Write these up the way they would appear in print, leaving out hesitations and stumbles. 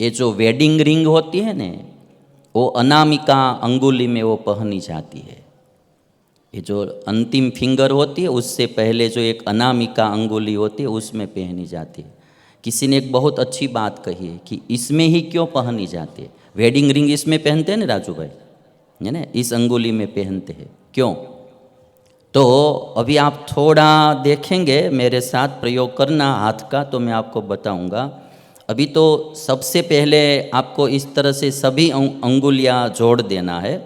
ये जो wedding ring होती है ने, वो अनामिका अंगुली में वो पहनी जाती है। ये जो अंतिम फिंगर होती है उससे पहले जो एक अनामिका अंगुली होती है उसमें पहनी जाती है। किसी ने एक बहुत अच्छी बात कही है कि इसमें ही क्यों पहनी जाती है। वेडिंग रिंग इसमें पहनते हैं ना राजू भाई, है ना, इस अंगुली में पहनते हैं क्यों? तो अभी आप थोड़ा देखेंगे, मेरे साथ प्रयोग करना हाथ का, तो मैं आपको बताऊंगा। अभी तो सबसे पहले आपको इस तरह से सभी अंगुलियां जोड़ देना है,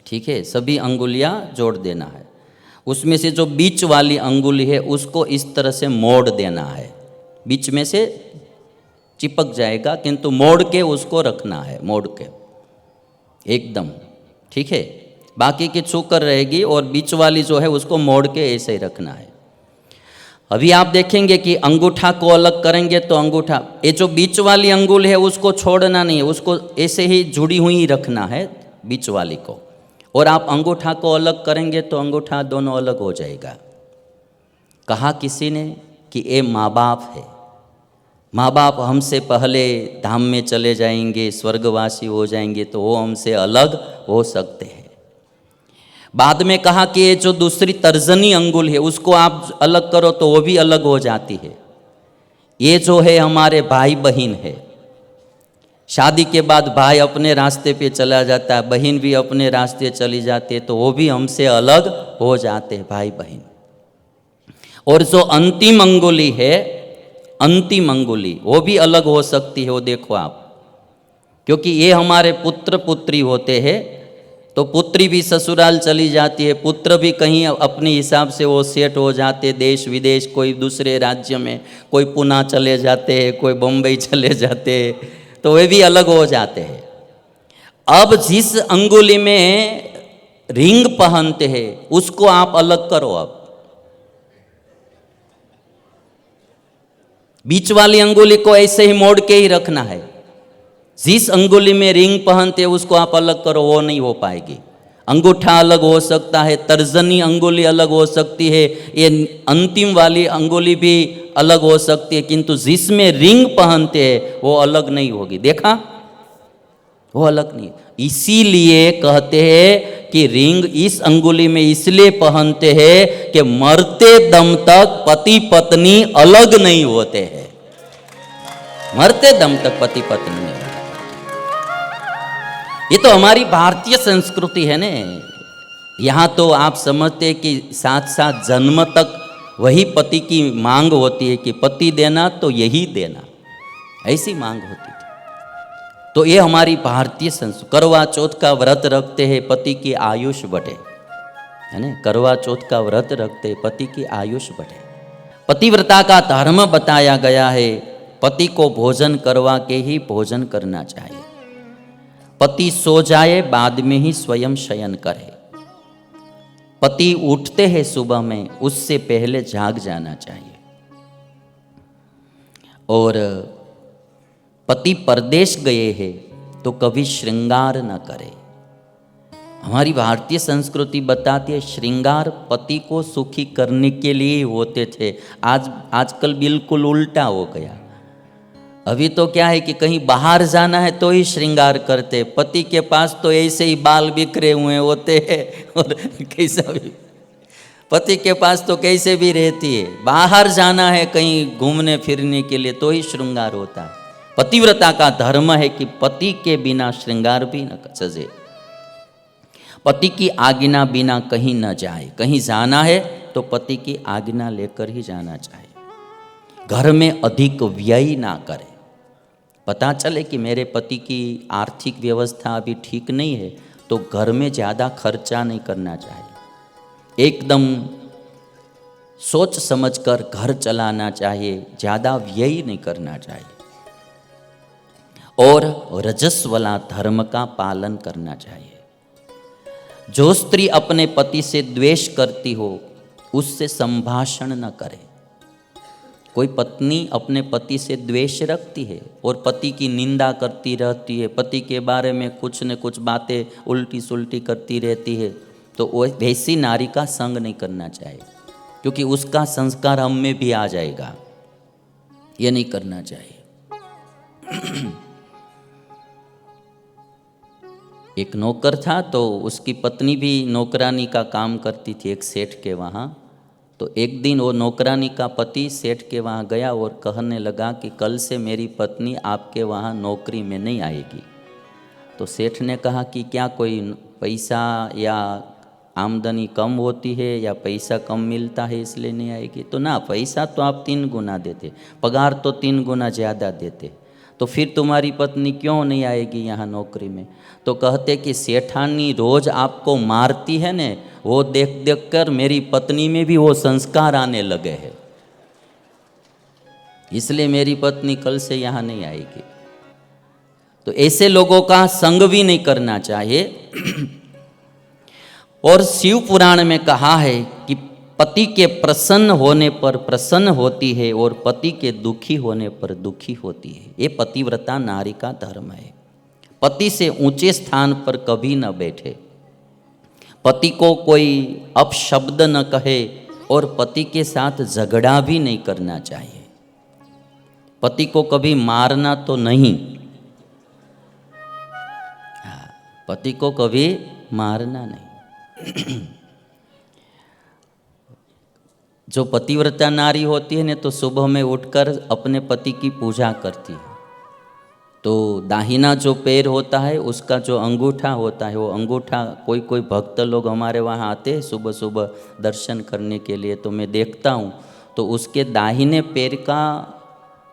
ठीक है, सभी अंगुलियां जोड़ देना है। उसमें से जो बीच वाली अंगुली है उसको इस तरह से मोड़ देना है, बीच में से चिपक जाएगा किंतु मोड़ के उसको रखना है, मोड़ के एकदम, ठीक है। बाकी की छूकर रहेगी और बीच वाली जो है उसको मोड़ के ऐसे ही रखना है। अभी आप देखेंगे कि अंगूठा को अलग करेंगे तो अंगूठा, ये जो बीच वाली अंगुल है उसको छोड़ना नहीं है, उसको ऐसे ही जुड़ी हुई ही रखना है बीच वाली को। और आप अंगूठा को अलग करेंगे तो अंगूठा दोनों अलग हो जाएगा। कहा किसी ने कि ये माँ बाप है, माँ बाप हमसे पहले धाम में चले जाएंगे, स्वर्गवासी हो जाएंगे, तो वो हमसे अलग हो सकते हैं। बाद में कहा कि ये जो दूसरी तर्जनी अंगुल है उसको आप अलग करो तो वो भी अलग हो जाती है। ये जो है हमारे भाई बहन है, शादी के बाद भाई अपने रास्ते पे चला जाता है, बहन भी अपने रास्ते चली जाती है, तो वो भी हमसे अलग हो जाते हैं भाई बहन। और जो अंतिम अंगुली है, अंतिम अंगुली वो भी अलग हो सकती है, वो देखो आप, क्योंकि ये हमारे पुत्र पुत्री होते हैं, तो पुत्री भी ससुराल चली जाती है, पुत्र भी कहीं अपने हिसाब से वो सेट हो जाते, देश विदेश, कोई दूसरे राज्य में, कोई पुणे चले जाते हैं, कोई बम्बई चले जाते हैं, तो वे भी अलग हो जाते हैं। अब जिस अंगुली में रिंग पहनते हैं उसको आप अलग करो। अब बीच वाली अंगुली को ऐसे ही मोड़ के ही रखना है। जिस अंगुली में रिंग पहनते हैं उसको आप अलग करो, वो नहीं हो पाएगी। अंगूठा अलग हो सकता है, तर्जनी अंगुली अलग हो सकती है, ये अंतिम वाली अंगुली भी अलग हो सकती है, किंतु जिसमें रिंग पहनते हैं वो अलग नहीं होगी। देखा, वो अलग नहीं। इसीलिए कहते हैं कि रिंग इस अंगुली में इसलिए पहनते हैं कि मरते दम तक पति पत्नी अलग नहीं होते हैं, मरते दम तक पति पत्नी नहीं। ये तो हमारी भारतीय संस्कृति है ने। यहाँ तो आप समझते कि साथ साथ जन्म तक वही पति की मांग होती है कि पति देना तो यही देना, ऐसी मांग होती थी। तो ये हमारी भारतीय संस्कृति। करवा चौथ का व्रत रखते हैं पति की आयुष बढ़े, है ना, करवा चौथ का व्रत रखते हैं पति की आयुष बढ़े। पतिव्रता का धर्म बताया गया है, पति को भोजन करवा के ही भोजन करना चाहिए। पति सो जाए बाद में ही स्वयं शयन करे। पति उठते हैं सुबह में, उससे पहले जाग जाना चाहिए। और पति परदेश गए हैं तो कभी श्रृंगार न करे। हमारी भारतीय संस्कृति बताती है श्रृंगार पति को सुखी करने के लिए होते थे। आजकल बिल्कुल उल्टा हो गया। अभी तो क्या है कि कहीं बाहर जाना है तो ही श्रृंगार करते, पति के पास तो ऐसे ही बाल बिखरे हुए होते हैं और कैसा भी, पति के पास तो कैसे भी रहती है। बाहर जाना है कहीं घूमने फिरने के लिए तो ही श्रृंगार होता है। पतिव्रता का धर्म है कि पति के बिना श्रृंगार भी न सजे, पति की आज्ञा बिना कहीं न जाए। कहीं जाना है तो पति की आज्ञा लेकर ही जाना चाहिए। घर में अधिक व्यय ना करे। पता चले कि मेरे पति की आर्थिक व्यवस्था अभी ठीक नहीं है तो घर में ज़्यादा खर्चा नहीं करना चाहिए। एकदम सोच समझकर घर चलाना चाहिए, ज़्यादा व्यय नहीं करना चाहिए। और रजस्वला धर्म का पालन करना चाहिए। जो स्त्री अपने पति से द्वेष करती हो उससे संभाषण न करे। कोई पत्नी अपने पति से द्वेष रखती है और पति की निंदा करती रहती है, पति के बारे में कुछ न कुछ बातें उल्टी सुल्टी करती रहती है, तो वैसी नारी का संग नहीं करना चाहिए, क्योंकि उसका संस्कार हम में भी आ जाएगा। ये नहीं करना चाहिए। एक नौकर था, तो उसकी पत्नी भी नौकरानी का काम करती थी एक सेठ के वहाँ। तो एक दिन वो नौकरानी का पति सेठ के वहाँ गया और कहने लगा कि कल से मेरी पत्नी आपके वहाँ नौकरी में नहीं आएगी। तो सेठ ने कहा कि क्या कोई पैसा या आमदनी कम होती है या पैसा कम मिलता है इसलिए नहीं आएगी? तो ना, पैसा तो आप 3 गुना देते, पगार तो 3 गुना ज़्यादा देते, तो फिर तुम्हारी पत्नी क्यों नहीं आएगी यहाँ नौकरी में? तो कहते कि सेठानी रोज आपको मारती है ने, वो देख देख कर मेरी पत्नी में भी वो संस्कार आने लगे हैं, इसलिए मेरी पत्नी कल से यहाँ नहीं आएगी। तो ऐसे लोगों का संग भी नहीं करना चाहिए। और शिव पुराण में कहा है कि पति के प्रसन्न होने पर प्रसन्न होती है और पति के दुखी होने पर दुखी होती है। ये पतिव्रता नारी का धर्म है। पति से ऊंचे स्थान पर कभी न बैठे, पति को कोई अपशब्द न कहे और पति के साथ झगड़ा भी नहीं करना चाहिए। पति को कभी मारना तो नहीं, पति को कभी मारना नहीं। जो पतिव्रता नारी होती है ना, तो सुबह में उठकर अपने पति की पूजा करती है। तो दाहिना जो पैर होता है उसका जो अंगूठा होता है, वो अंगूठा कोई कोई भक्त लोग हमारे वहाँ आते हैं सुबह सुबह दर्शन करने के लिए, तो मैं देखता हूँ तो उसके दाहिने पैर का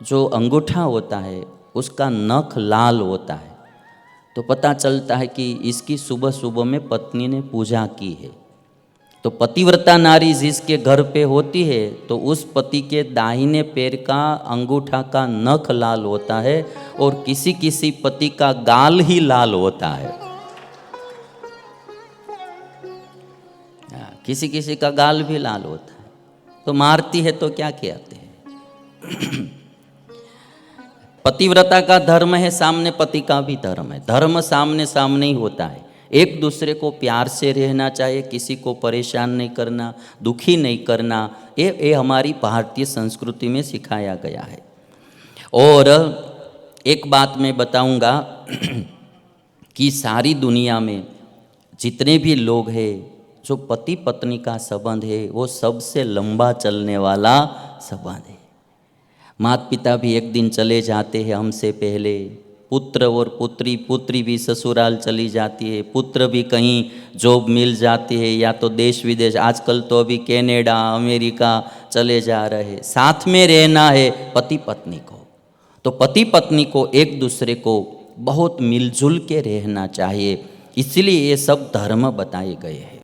जो अंगूठा होता है उसका नख लाल होता है। तो पता चलता है कि इसकी सुबह सुबह में पत्नी ने पूजा की है। तो पतिव्रता नारी जिसके घर पे होती है तो उस पति के दाहिने पैर का अंगूठा का नख लाल होता है और किसी किसी पति का गाल ही लाल होता है। किसी किसी का गाल भी लाल होता है। तो मारती है तो क्या कहते हैं? पतिव्रता का धर्म है, सामने पति का भी धर्म है। धर्म सामने सामने ही होता है। एक दूसरे को प्यार से रहना चाहिए, किसी को परेशान नहीं करना, दुखी नहीं करना। ये हमारी भारतीय संस्कृति में सिखाया गया है। और एक बात मैं बताऊंगा कि सारी दुनिया में जितने भी लोग हैं, जो पति पत्नी का संबंध है वो सबसे लंबा चलने वाला संबंध है। माता पिता भी एक दिन चले जाते हैं हमसे पहले, पुत्र और पुत्री भी ससुराल चली जाती है, पुत्र भी कहीं जॉब मिल जाती है या तो देश विदेश, आजकल तो अभी कनाडा अमेरिका चले जा रहे हैं। साथ में रहना है पति पत्नी को, तो पति पत्नी को एक दूसरे को बहुत मिलजुल के रहना चाहिए। इसलिए ये सब धर्म बताए गए हैं।